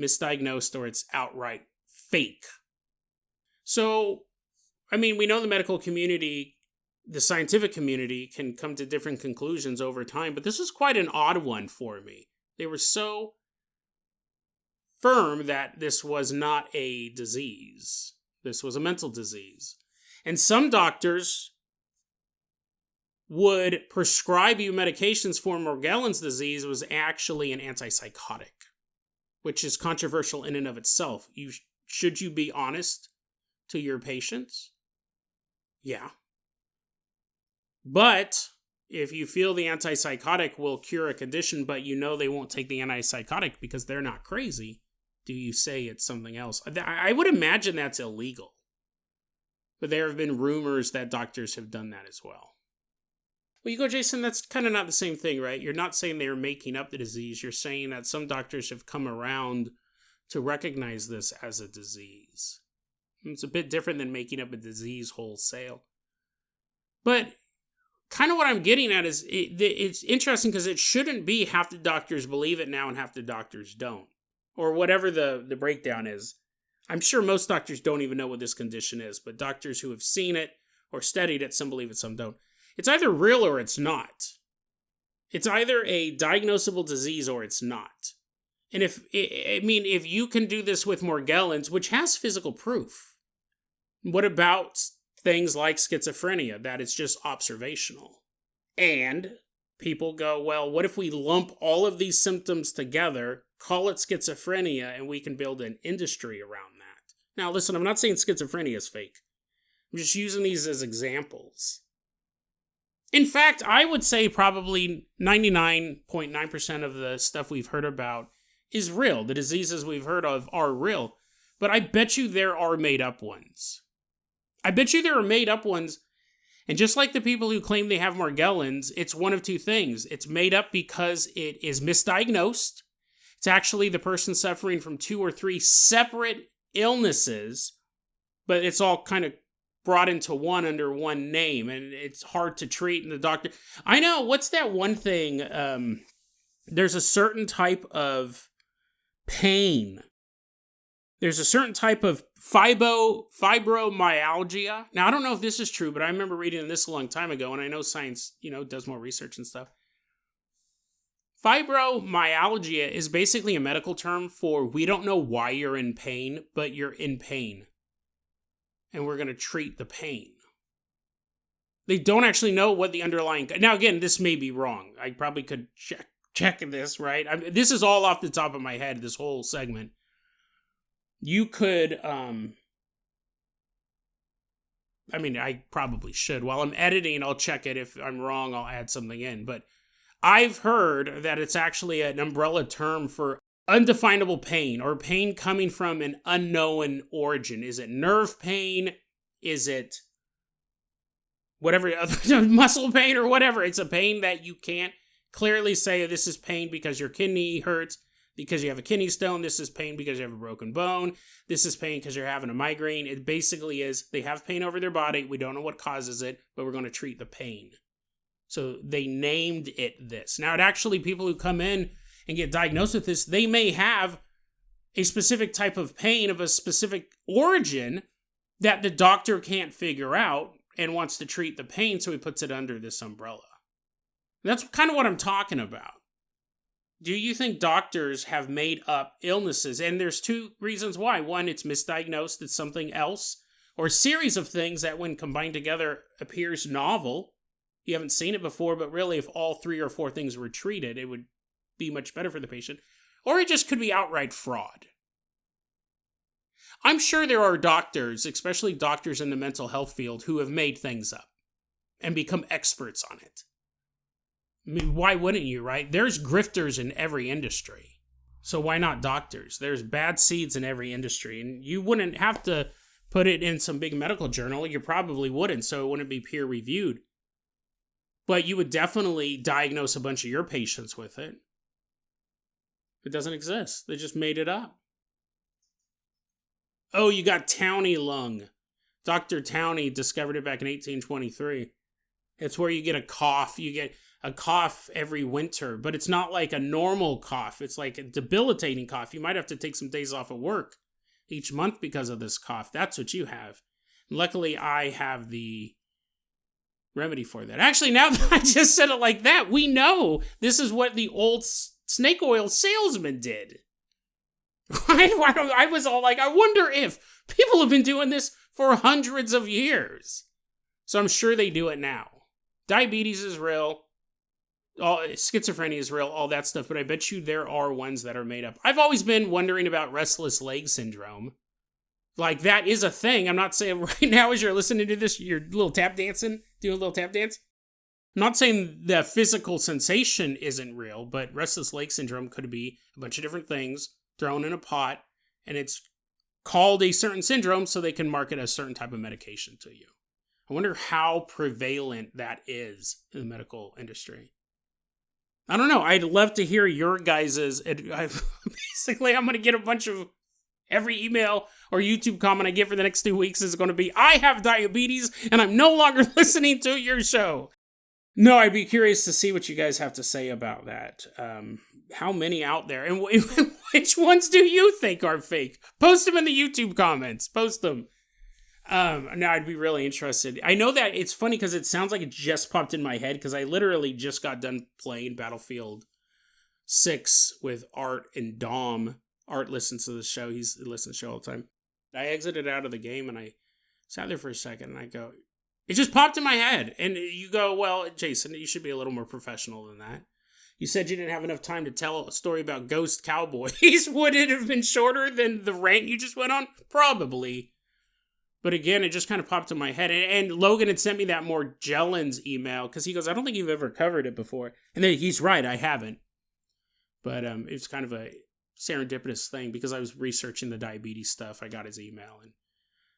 misdiagnosed or it's outright fake. So, I mean, we know the medical community, the scientific community can come to different conclusions over time, but this was quite an odd one for me. They were so firm that this was not a disease. This was a mental disease. And some doctors would prescribe you medications for Morgellons disease was actually an antipsychotic, which is controversial in and of itself. Should you be honest to your patients? Yeah. But if you feel the antipsychotic will cure a condition, but you know they won't take the antipsychotic because they're not crazy, do you say it's something else? I would imagine that's illegal. But there have been rumors that doctors have done that as well. Well, you go, Jason, that's kind of not the same thing, right? You're not saying they're making up the disease. You're saying that some doctors have come around to recognize this as a disease. It's a bit different than making up a disease wholesale. But kind of what I'm getting at is it's interesting because it shouldn't be half the doctors believe it now and half the doctors don't. Or whatever the breakdown is. I'm sure most doctors don't even know what this condition is, but doctors who have seen it or studied it, some believe it, some don't. It's either real or it's not. It's either a diagnosable disease or it's not. And if you can do this with Morgellons, which has physical proof, what about things like schizophrenia, that it's just observational? And people go, well, what if we lump all of these symptoms together, call it schizophrenia, and we can build an industry around that? Now, listen, I'm not saying schizophrenia is fake. I'm just using these as examples. In fact, I would say probably 99.9% of the stuff we've heard about is real. The diseases we've heard of are real. But I bet you there are made-up ones. And just like the people who claim they have Morgellons, it's one of two things. It's made up because it is misdiagnosed. It's actually the person suffering from 2 or 3 separate illnesses, but it's all kind of brought into one under one name, and it's hard to treat. And the doctor, I know, what's that one thing? There's a certain type of pain. There's a certain type of fibromyalgia. Now, I don't know if this is true, but I remember reading this a long time ago, and I know science, does more research and stuff. Fibromyalgia is basically a medical term for we don't know why you're in pain, but you're in pain. And we're going to treat the pain. They don't actually know what the underlying... Now, again, this may be wrong. I probably could check this, right? This is all off the top of my head, this whole segment. You could... I probably should. While I'm editing, I'll check it. If I'm wrong, I'll add something in. But I've heard that it's actually an umbrella term for undefinable pain, or pain coming from an unknown origin. Is it nerve pain? Is it whatever, muscle pain or whatever? It's a pain that you can't clearly say this is pain because your kidney hurts, because you have a kidney stone. This is pain because you have a broken bone. This is pain because you're having a migraine. It basically is they have pain over their body. We don't know what causes it, but we're going to treat the pain. So they named it this. Now, it actually, people who come in and get diagnosed with this, they may have a specific type of pain of a specific origin that the doctor can't figure out and wants to treat the pain, so he puts it under this umbrella. That's kind of what I'm talking about. Do you think doctors have made up illnesses? And there's 2 reasons why. One, it's misdiagnosed, it's something else, or a series of things that when combined together appears novel. You haven't seen it before, but really if all 3 or 4 things were treated, it would be much better for the patient. Or it just could be outright fraud. I'm sure there are doctors, especially doctors in the mental health field, who have made things up and become experts on it. Why wouldn't you, right? There's grifters in every industry. So why not doctors? There's bad seeds in every industry. And you wouldn't have to put it in some big medical journal. You probably wouldn't, so it wouldn't be peer reviewed. But you would definitely diagnose a bunch of your patients with it. It doesn't exist. They just made it up. Oh, you got Towny lung. Dr. Towny discovered it back in 1823. It's where you get a cough. You get a cough every winter, but it's not like a normal cough. It's like a debilitating cough. You might have to take some days off of work each month because of this cough. That's what you have. Luckily, I have the remedy for that. Actually, now that I just said it like that, we know this is what the old snake oil salesman did. I was all like, I wonder if people have been doing this for hundreds of years. So I'm sure they do it now. Diabetes is real. Schizophrenia is real, all that stuff, but I bet you there are ones that are made up. I've always been wondering about restless leg syndrome. Like, that is a thing. I'm not saying right now as you're listening to this, you're little tap dancing, doing a little tap dance. I'm not saying the physical sensation isn't real, but restless leg syndrome could be a bunch of different things thrown in a pot, and it's called a certain syndrome so they can market a certain type of medication to you. I wonder how prevalent that is in the medical industry. I don't know. I'd love to hear your guys's. Basically, I'm going to get a bunch of every email or YouTube comment I get for the next 2 weeks is going to be, I have diabetes and I'm no longer listening to your show. No, I'd be curious to see what you guys have to say about that. How many out there? And which ones do you think are fake? Post them in the YouTube comments. Post them. No, I'd be really interested. I know that it's funny because it sounds like it just popped in my head because I literally just got done playing Battlefield 6 with Art and Dom. Art listens to the show. He listens to the show all the time. I exited out of the game and I sat there for a second and I go, it just popped in my head. And you go, well, Jason, you should be a little more professional than that. You said you didn't have enough time to tell a story about ghost cowboys. Would it have been shorter than the rant you just went on? Probably. But again, it just kind of popped in my head. And Logan had sent me that Morgellons email because he goes, I don't think you've ever covered it before. And then he's right, I haven't. But it's kind of a serendipitous thing because I was researching the diabetes stuff. I got his email. And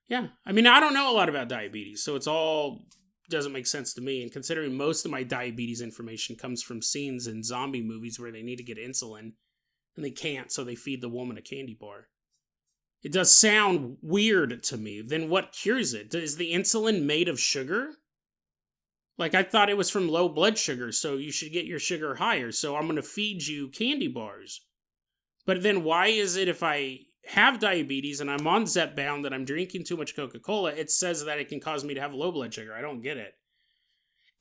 yeah, I mean, I don't know a lot about diabetes. So it's all doesn't make sense to me. And considering most of my diabetes information comes from scenes in zombie movies where they need to get insulin and they can't, so they feed the woman a candy bar. It does sound weird to me. Then what cures it? Is the insulin made of sugar? Like, I thought it was from low blood sugar, so you should get your sugar higher, so I'm going to feed you candy bars. But then why is it if I have diabetes and I'm on Zepbound and I'm drinking too much Coca-Cola, it says that it can cause me to have low blood sugar? I don't get it.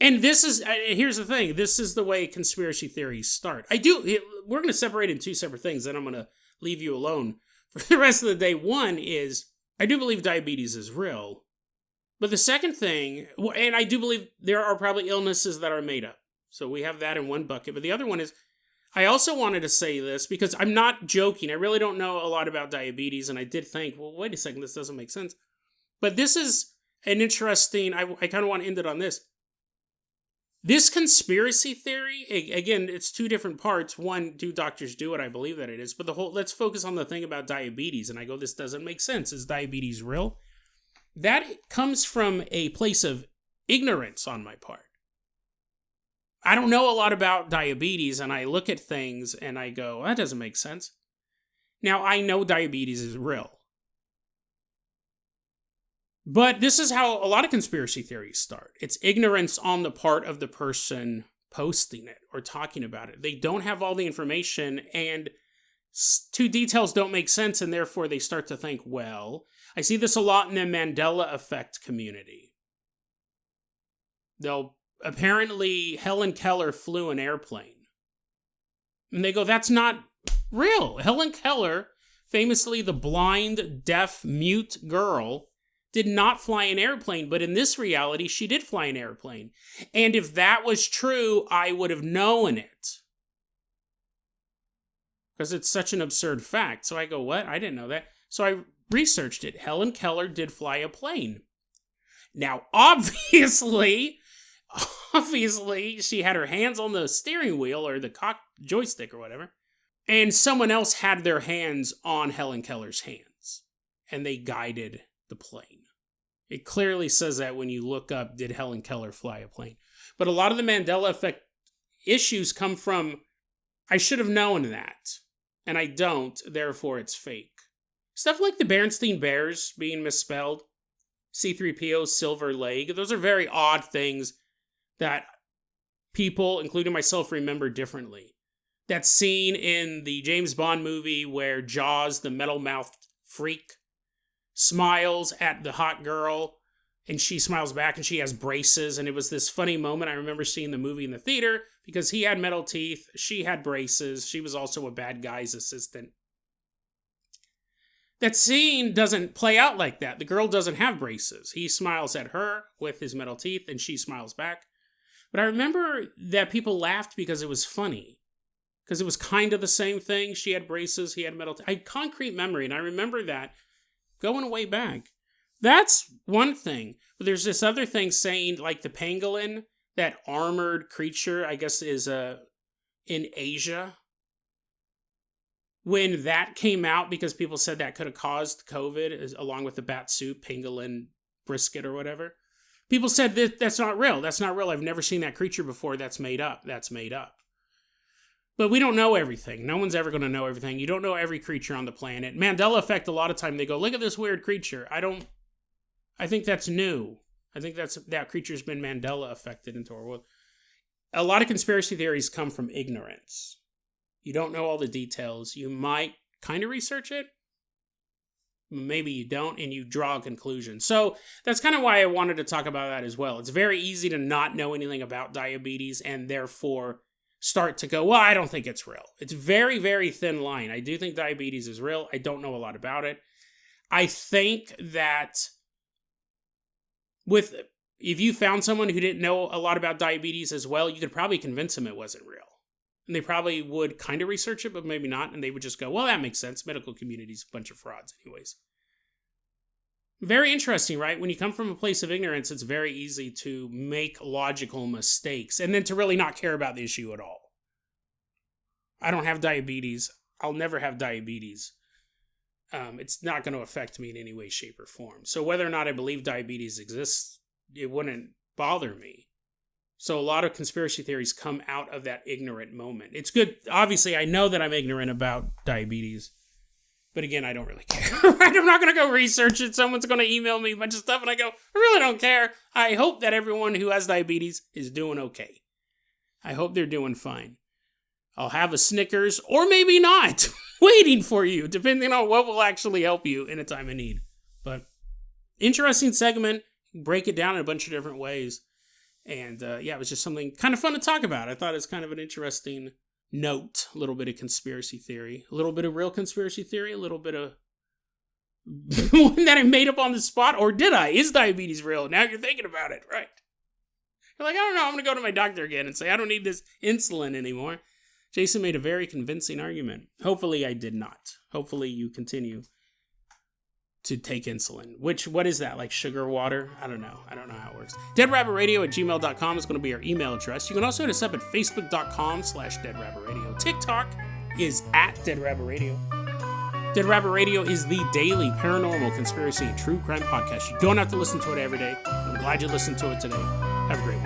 And here's the thing. This is the way conspiracy theories start. We're going to separate in two separate things, then I'm going to leave you alone for the rest of the day. One is, I do believe diabetes is real. But the second thing, and I do believe there are probably illnesses that are made up. So we have that in one bucket. But the other one is, I also wanted to say this because I'm not joking. I really don't know a lot about diabetes. And I did think, well, wait a second, this doesn't make sense. But this is an interesting, I kind of want to end it on this. This conspiracy theory, again, it's two different parts. One, do doctors do it? I believe that it is. But let's focus on the thing about diabetes. And I go, this doesn't make sense. Is diabetes real? That comes from a place of ignorance on my part. I don't know a lot about diabetes, and I look at things and I go, that doesn't make sense. Now, I know diabetes is real. But this is how a lot of conspiracy theories start. It's ignorance on the part of the person posting it or talking about it. They don't have all the information, and two details don't make sense, and therefore they start to think, well, I see this a lot in the Mandela effect community. Apparently, Helen Keller flew an airplane. And they go, that's not real. Helen Keller, famously the blind, deaf, mute girl, did not fly an airplane, but in this reality, she did fly an airplane. And if that was true, I would have known it. Because it's such an absurd fact. So I go, what? I didn't know that. So I researched it. Helen Keller did fly a plane. Now, obviously, she had her hands on the steering wheel or the joystick or whatever. And someone else had their hands on Helen Keller's hands. And they guided the plane. It clearly says that when you look up, did Helen Keller fly a plane? But a lot of the Mandela effect issues come from, I should have known that. And I don't, therefore it's fake. Stuff like the Berenstain Bears being misspelled, C-3PO's silver leg, those are very odd things that people, including myself, remember differently. That scene in the James Bond movie where Jaws, the metal-mouthed freak smiles at the hot girl, and she smiles back, and she has braces, and it was this funny moment. I remember seeing the movie in the theater because he had metal teeth, she had braces, she was also a bad guy's assistant. That scene doesn't play out like that. The girl doesn't have braces. He smiles at her with his metal teeth, and she smiles back. But I remember that people laughed because it was funny. Because it was kind of the same thing. She had braces, he had metal teeth. I had concrete memory, and I remember that going way back. That's one thing. But there's this other thing saying, like the pangolin, that armored creature, I guess is in Asia. When that came out, because people said that could have caused COVID, along with the bat soup, pangolin brisket or whatever. People said that's not real. That's not real. I've never seen that creature before. That's made up. That's made up. But we don't know everything. No one's ever going to know everything. You don't know every creature on the planet. Mandela effect, a lot of time they go, look at this weird creature. I think that's new. I think that creature's been Mandela affected into our world. A lot of conspiracy theories come from ignorance. You don't know all the details. You might kind of research it. Maybe you don't, and you draw a conclusion. So that's kind of why I wanted to talk about that as well. It's very easy to not know anything about diabetes and therefore start to go, well, I don't think it's real. It's very, very thin line. I do think diabetes is real. I don't know a lot about it. I think that if you found someone who didn't know a lot about diabetes as well, you could probably convince them it wasn't real. And they probably would kind of research it, but maybe not. And they would just go, well, that makes sense. Medical community's a bunch of frauds anyways. Very interesting, right? When you come from a place of ignorance, it's very easy to make logical mistakes and then to really not care about the issue at all. I don't have diabetes. I'll never have diabetes. It's not going to affect me in any way, shape, or form. So whether or not I believe diabetes exists, it wouldn't bother me. So a lot of conspiracy theories come out of that ignorant moment. It's good. Obviously, I know that I'm ignorant about diabetes. But again, I don't really care. I'm not going to go research it. Someone's going to email me a bunch of stuff and I go, I really don't care. I hope that everyone who has diabetes is doing okay. I hope they're doing fine. I'll have a Snickers or maybe not waiting for you, depending on what will actually help you in a time of need. But interesting segment. Break it down in a bunch of different ways. And it was just something kind of fun to talk about. I thought it's kind of an interesting note. A little bit of conspiracy theory, a little bit of real conspiracy theory, a little bit of one that I made up on the spot. Or did I? Is diabetes real? Now you're thinking about it, right? You're like, I don't know. I'm going to go to my doctor again and say, I don't need this insulin anymore. Jason made a very convincing argument. Hopefully I did not. Hopefully you continue to take insulin. What is that? Like sugar water? I don't know. I don't know how it works. deadrabbitradio@gmail.com is going to be our email address. You can also hit us up at facebook.com/deadrabbitradio. TikTok is @deadrabbitradio. Dead Rabbit Radio is the daily paranormal, conspiracy, and true crime podcast. You don't have to listen to it every day. I'm glad you listened to it today. Have a great one.